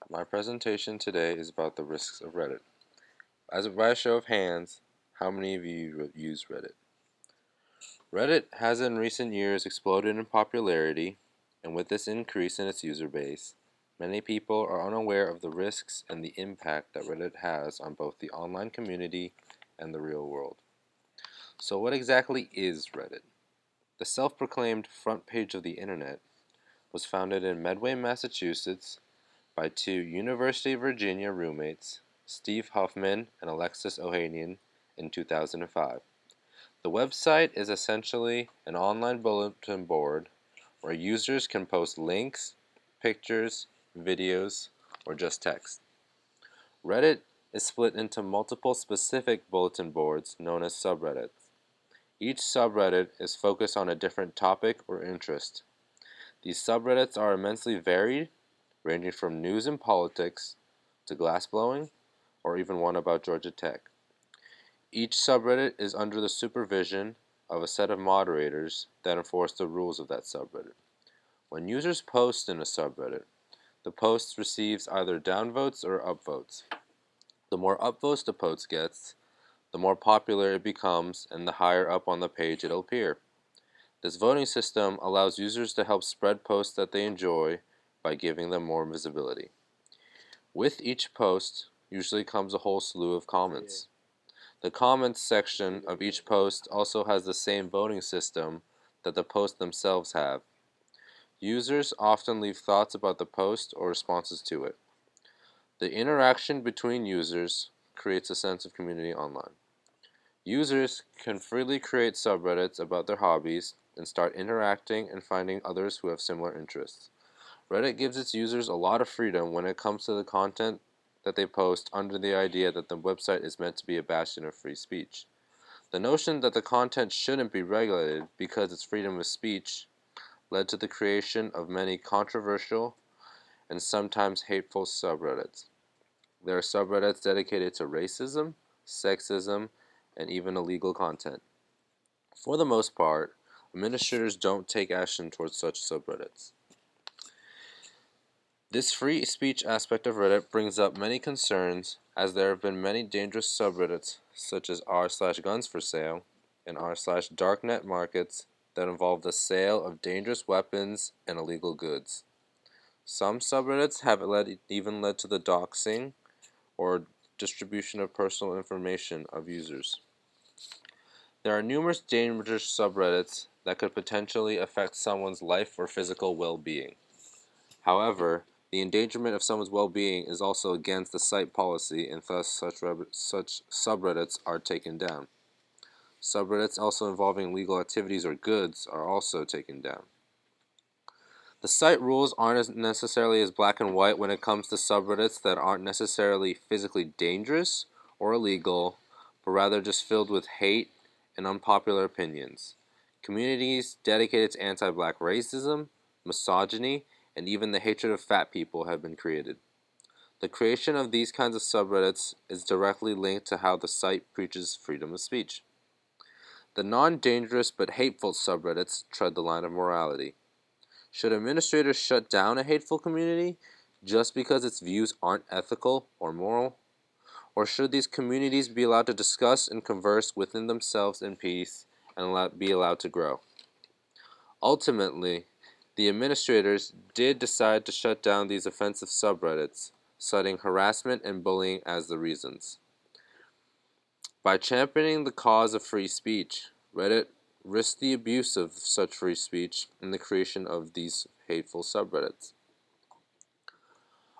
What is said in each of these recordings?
My presentation today is about the risks of Reddit. By a show of hands, how many of you use Reddit? Reddit has in recent years exploded in popularity, and with this increase in its user base, many people are unaware of the risks and the impact that Reddit has on both the online community and the real world. So, what exactly is Reddit? The self proclaimed front page of the internet was founded in Medway, Massachusetts by two University of Virginia roommates, Steve Huffman and Alexis Ohanian, in 2005. The website is essentially an online bulletin board where users can post links, pictures, videos, or just text. Reddit is split into multiple specific bulletin boards known as subreddits. Each subreddit is focused on a different topic or interest. These subreddits are immensely varied, ranging from news and politics to glassblowing, or even one about Georgia Tech. Each subreddit is under the supervision of a set of moderators that enforce the rules of that subreddit. When users post in a subreddit, the post receives either downvotes or upvotes. The more upvotes the post gets, the more popular it becomes and the higher up on the page it'll appear. This voting system allows users to help spread posts that they enjoy by giving them more visibility. With each post usually comes a whole slew of comments. The comments section of each post also has the same voting system that the posts themselves have. Users often leave thoughts about the post or responses to it. The interaction between users creates a sense of community online. Users can freely create subreddits about their hobbies and start interacting and finding others who have similar interests. Reddit gives its users a lot of freedom when it comes to the content that they post under the idea that the website is meant to be a bastion of free speech. The notion that the content shouldn't be regulated because it's freedom of speech led to the creation of many controversial and sometimes hateful subreddits. There are subreddits dedicated to racism, sexism, and even illegal content. For the most part, administrators don't take action towards such subreddits. This free speech aspect of Reddit brings up many concerns, as there have been many dangerous subreddits such as r/guns for sale and r/darknet markets that involve the sale of dangerous weapons and illegal goods. Some subreddits have even led to the doxing or distribution of personal information of users. There are numerous dangerous subreddits that could potentially affect someone's life or physical well-being. However, the endangerment of someone's well-being is also against the site policy, and thus such subreddits are taken down. Subreddits also involving legal activities or goods are also taken down. The site rules aren't necessarily as black and white when it comes to subreddits that aren't necessarily physically dangerous or illegal, but rather just filled with hate and unpopular opinions. Communities dedicated to anti-black racism, misogyny, and even the hatred of fat people have been created. The creation of these kinds of subreddits is directly linked to how the site preaches freedom of speech. The non-dangerous but hateful subreddits tread the line of morality. Should administrators shut down a hateful community just because its views aren't ethical or moral? Or should these communities be allowed to discuss and converse within themselves in peace and be allowed to grow? Ultimately, the administrators did decide to shut down these offensive subreddits, citing harassment and bullying as the reasons. By championing the cause of free speech, Reddit risked the abuse of such free speech in the creation of these hateful subreddits.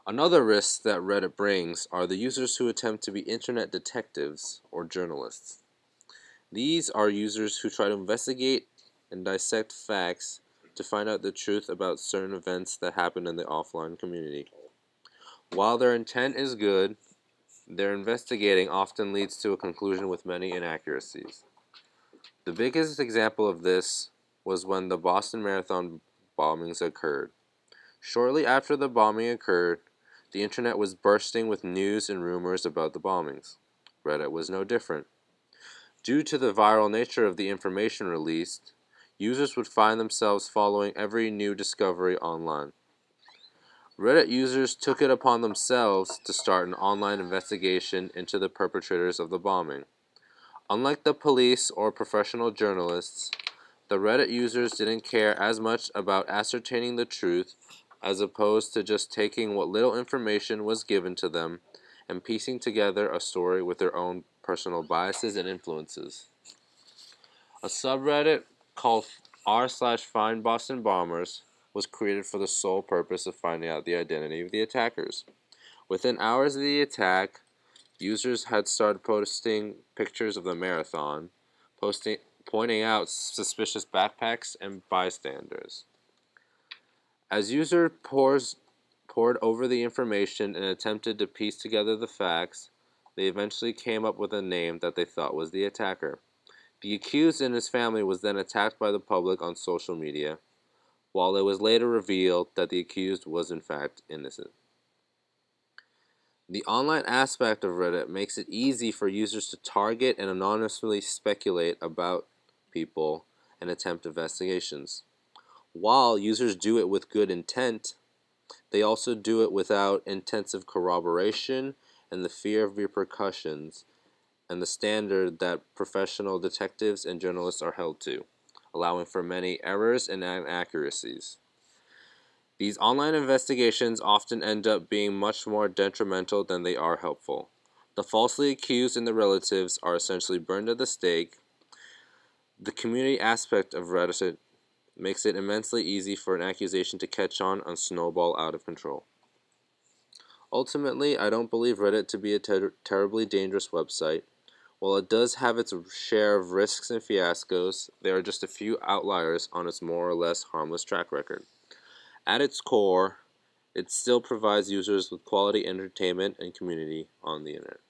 Another risk that Reddit brings are the users who attempt to be internet detectives or journalists. These are users who try to investigate and dissect facts to find out the truth about certain events that happen in the offline community. While their intent is good, their investigating often leads to a conclusion with many inaccuracies. The biggest example of this was when the Boston Marathon bombings occurred. Shortly after the bombing occurred, the internet was bursting with news and rumors about the bombings. Reddit was no different. Due to the viral nature of the information released, users would find themselves following every new discovery online. Reddit users took it upon themselves to start an online investigation into the perpetrators of the bombing. Unlike the police or professional journalists, the Reddit users didn't care as much about ascertaining the truth as opposed to just taking what little information was given to them and piecing together a story with their own personal biases and influences. A subreddit called r/find Boston Bombers was created for the sole purpose of finding out the identity of the attackers. Within hours of the attack, users had started posting pictures of the marathon, pointing out suspicious backpacks and bystanders. As users pored over the information and attempted to piece together the facts, they eventually came up with a name that they thought was the attacker. The accused and his family was then attacked by the public on social media, while it was later revealed that the accused was in fact innocent. The online aspect of Reddit makes it easy for users to target and anonymously speculate about people and attempt investigations. While users do it with good intent, they also do it without intensive corroboration and the fear of repercussions and the standard that professional detectives and journalists are held to, allowing for many errors and inaccuracies. These online investigations often end up being much more detrimental than they are helpful. The falsely accused and the relatives are essentially burned at the stake. The community aspect of Reddit makes it immensely easy for an accusation to catch on and snowball out of control. Ultimately, I don't believe Reddit to be a terribly dangerous website. While it does have its share of risks and fiascos, there are just a few outliers on its more or less harmless track record. At its core, it still provides users with quality entertainment and community on the internet.